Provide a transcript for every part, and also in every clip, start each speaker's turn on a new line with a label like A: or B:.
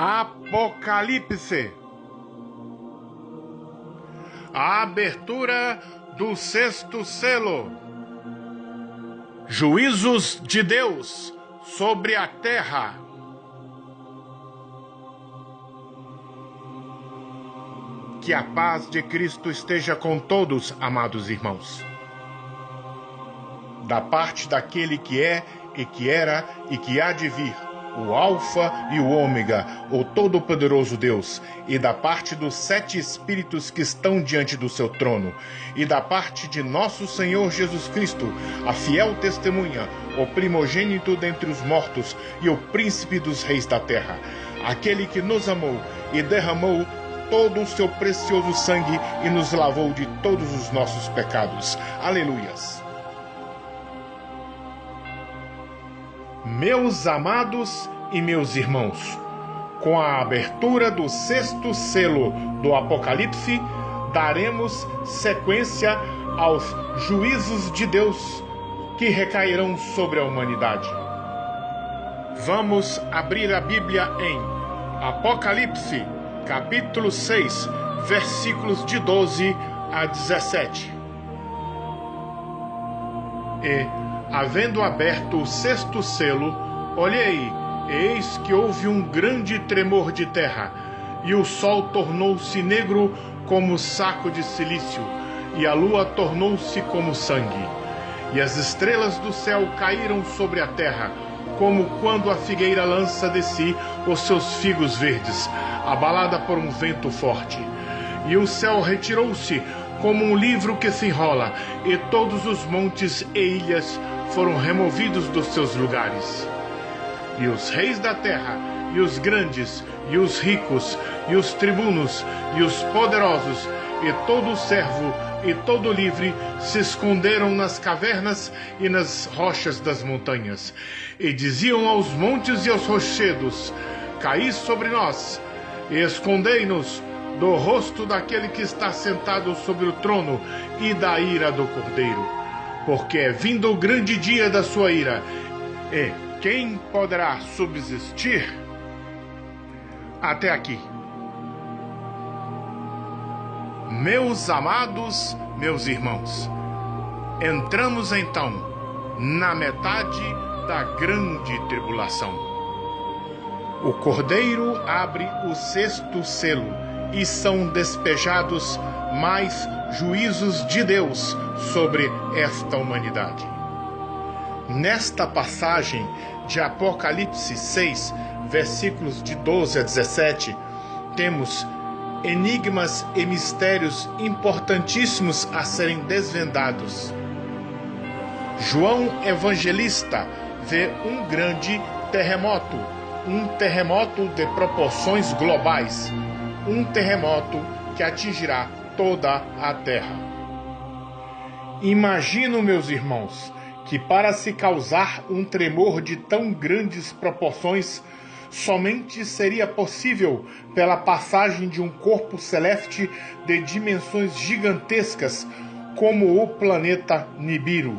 A: Apocalipse. A abertura do sexto selo. Juízos de Deus sobre a terra. Que a paz de Cristo esteja com todos, amados irmãos. Da parte daquele que é, e que era, e que há de vir, o Alfa e o Ômega, o Todo-Poderoso Deus, e da parte dos 7 Espíritos que estão diante do seu trono, e da parte de nosso Senhor Jesus Cristo, a fiel testemunha, o primogênito dentre os mortos e o príncipe dos reis da terra, aquele que nos amou e derramou todo o seu precioso sangue e nos lavou de todos os nossos pecados. Aleluias! Meus amados e meus irmãos, com a abertura do sexto selo do Apocalipse, daremos sequência aos juízos de Deus que recairão sobre a humanidade. Vamos abrir a Bíblia em Apocalipse, capítulo 6, versículos de 12 a 17. Havendo aberto o sexto selo, olhei, e eis que houve um grande tremor de terra, e o sol tornou-se negro como saco de cilício, e a lua tornou-se como sangue. E as estrelas do céu caíram sobre a terra, como quando a figueira lança de si os seus figos verdes, abalada por um vento forte. E o céu retirou-se como um livro que se enrola, e todos os montes e ilhas foram removidos dos seus lugares. E os reis da terra, e os grandes, e os ricos, e os tribunos, e os poderosos, e todo servo, e todo livre, se esconderam nas cavernas e nas rochas das montanhas, e diziam aos montes e aos rochedos: caí sobre nós, e escondei-nos do rosto daquele que está sentado sobre o trono e da ira do Cordeiro. Porque é vindo o grande dia da sua ira, e quem poderá subsistir? Até aqui. Meus amados, meus irmãos, entramos então na metade da grande tribulação. O Cordeiro abre o sexto selo e são despejados mais juízos de Deus sobre esta humanidade. Nesta passagem de Apocalipse 6, versículos de 12 a 17, temos enigmas e mistérios importantíssimos a serem desvendados. João Evangelista vê um grande terremoto, um terremoto de proporções globais, um terremoto que atingirá toda a terra. Imagino, meus irmãos, que para se causar um tremor de tão grandes proporções, somente seria possível pela passagem de um corpo celeste de dimensões gigantescas, como o planeta Nibiru.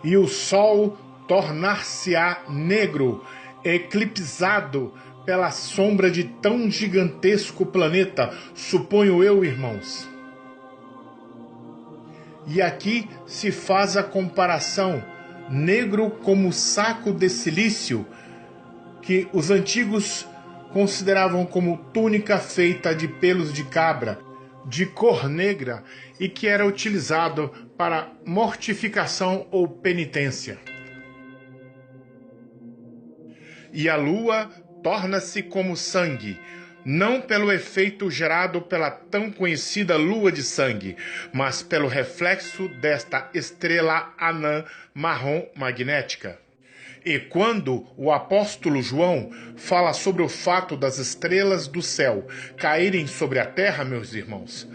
A: E o Sol tornar-se-á negro, eclipsado pela sombra de tão gigantesco planeta, suponho eu, irmãos. E aqui se faz a comparação, negro como saco de cilício, que os antigos consideravam como túnica feita de pelos de cabra, de cor negra, e que era utilizado para mortificação ou penitência. E a lua torna-se como sangue, não pelo efeito gerado pela tão conhecida lua de sangue, mas pelo reflexo desta estrela anã marrom magnética. E quando o apóstolo João fala sobre o fato das estrelas do céu caírem sobre a terra, meus irmãos,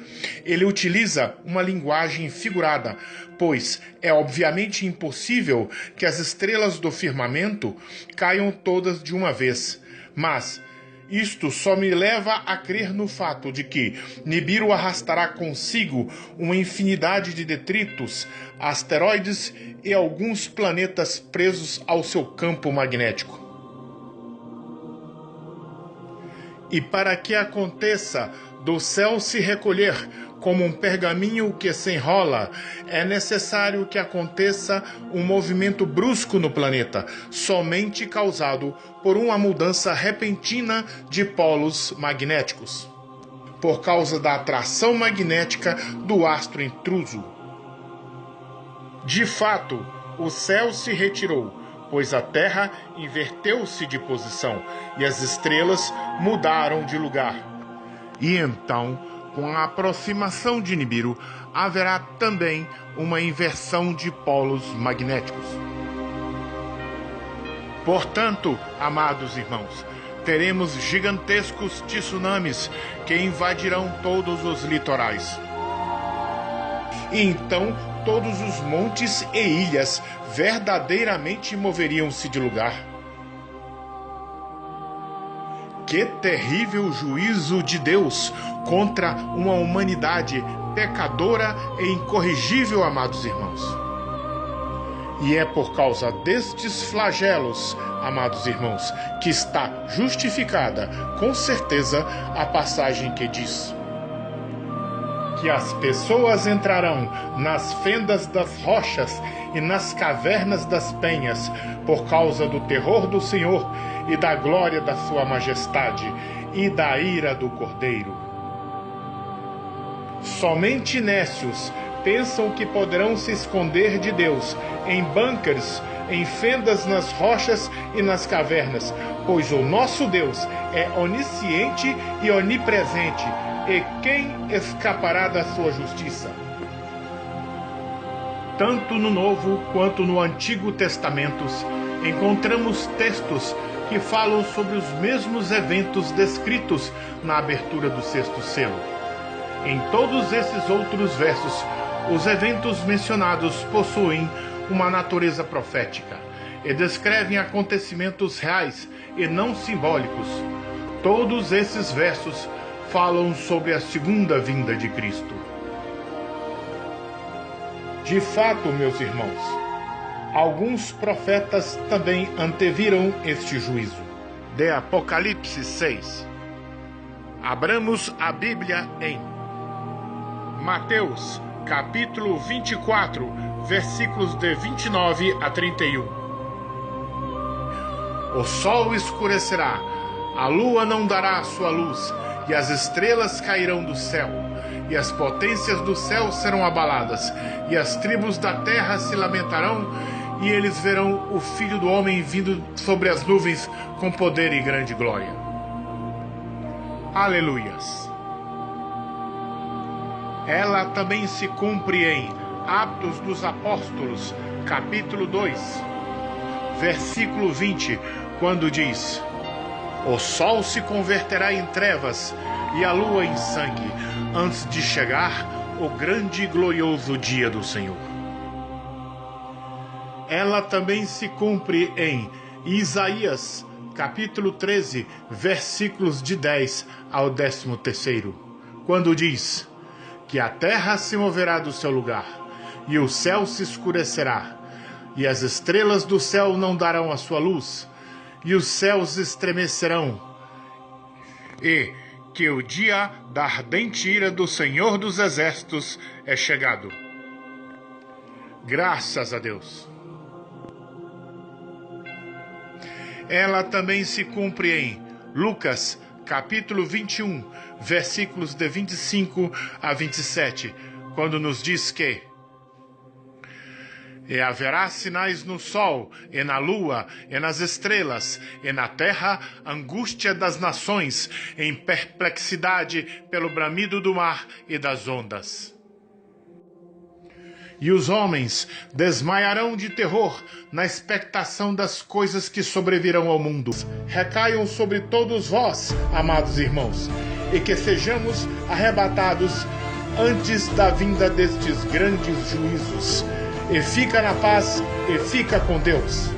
A: ele utiliza uma linguagem figurada, pois é obviamente impossível que as estrelas do firmamento caiam todas de uma vez, mas isto só me leva a crer no fato de que Nibiru arrastará consigo uma infinidade de detritos, asteroides e alguns planetas presos ao seu campo magnético. E para que aconteça do céu se recolher como um pergaminho que se enrola, é necessário que aconteça um movimento brusco no planeta, somente causado por uma mudança repentina de polos magnéticos, por causa da atração magnética do astro intruso. De fato, o céu se retirou, pois a Terra inverteu-se de posição e as estrelas mudaram de lugar. E então, com a aproximação de Nibiru, haverá também uma inversão de polos magnéticos. Portanto, amados irmãos, teremos gigantescos tsunamis que invadirão todos os litorais. E então, todos os montes e ilhas verdadeiramente moveriam-se de lugar. Que terrível juízo de Deus contra uma humanidade pecadora e incorrigível, amados irmãos. E é por causa destes flagelos, amados irmãos, que está justificada, com certeza, a passagem que diz que as pessoas entrarão nas fendas das rochas e nas cavernas das penhas, por causa do terror do Senhor e da glória da sua majestade e da ira do Cordeiro. Somente nécios pensam que poderão se esconder de Deus em bunkers, em fendas nas rochas e nas cavernas, pois o nosso Deus é onisciente e onipresente, e quem escapará da sua justiça? Tanto no Novo quanto no Antigo Testamentos, encontramos textos que falam sobre os mesmos eventos descritos na abertura do sexto selo. Em todos esses outros versos, os eventos mencionados possuem uma natureza profética e descrevem acontecimentos reais e não simbólicos. Todos esses versos falam sobre a segunda vinda de Cristo. De fato, meus irmãos, alguns profetas também anteviram este juízo. De Apocalipse 6. Abramos a Bíblia em Mateus, capítulo 24, versículos de 29 a 31. O sol escurecerá, a lua não dará a sua luz, e as estrelas cairão do céu, e as potências do céu serão abaladas, e as tribos da terra se lamentarão, e eles verão o Filho do Homem vindo sobre as nuvens com poder e grande glória. Aleluias! Ela também se cumpre em Atos dos Apóstolos, capítulo 2, versículo 20, quando diz: o sol se converterá em trevas e a lua em sangue, antes de chegar o grande e glorioso dia do Senhor. Ela também se cumpre em Isaías, capítulo 13, versículos de 10 ao 13º, quando diz que a terra se moverá do seu lugar, e o céu se escurecerá, e as estrelas do céu não darão a sua luz, e os céus estremecerão, e que o dia da ardente ira do Senhor dos Exércitos é chegado. Graças a Deus. Ela também se cumpre em Lucas, capítulo 21, versículos de 25 a 27, quando nos diz que e haverá sinais no sol, e na lua, e nas estrelas, e na terra, angústia das nações, em perplexidade pelo bramido do mar e das ondas. E os homens desmaiarão de terror na expectação das coisas que sobrevirão ao mundo. Recaiam sobre todos vós, amados irmãos, e que sejamos arrebatados antes da vinda destes grandes juízos. E fica na paz, e fica com Deus.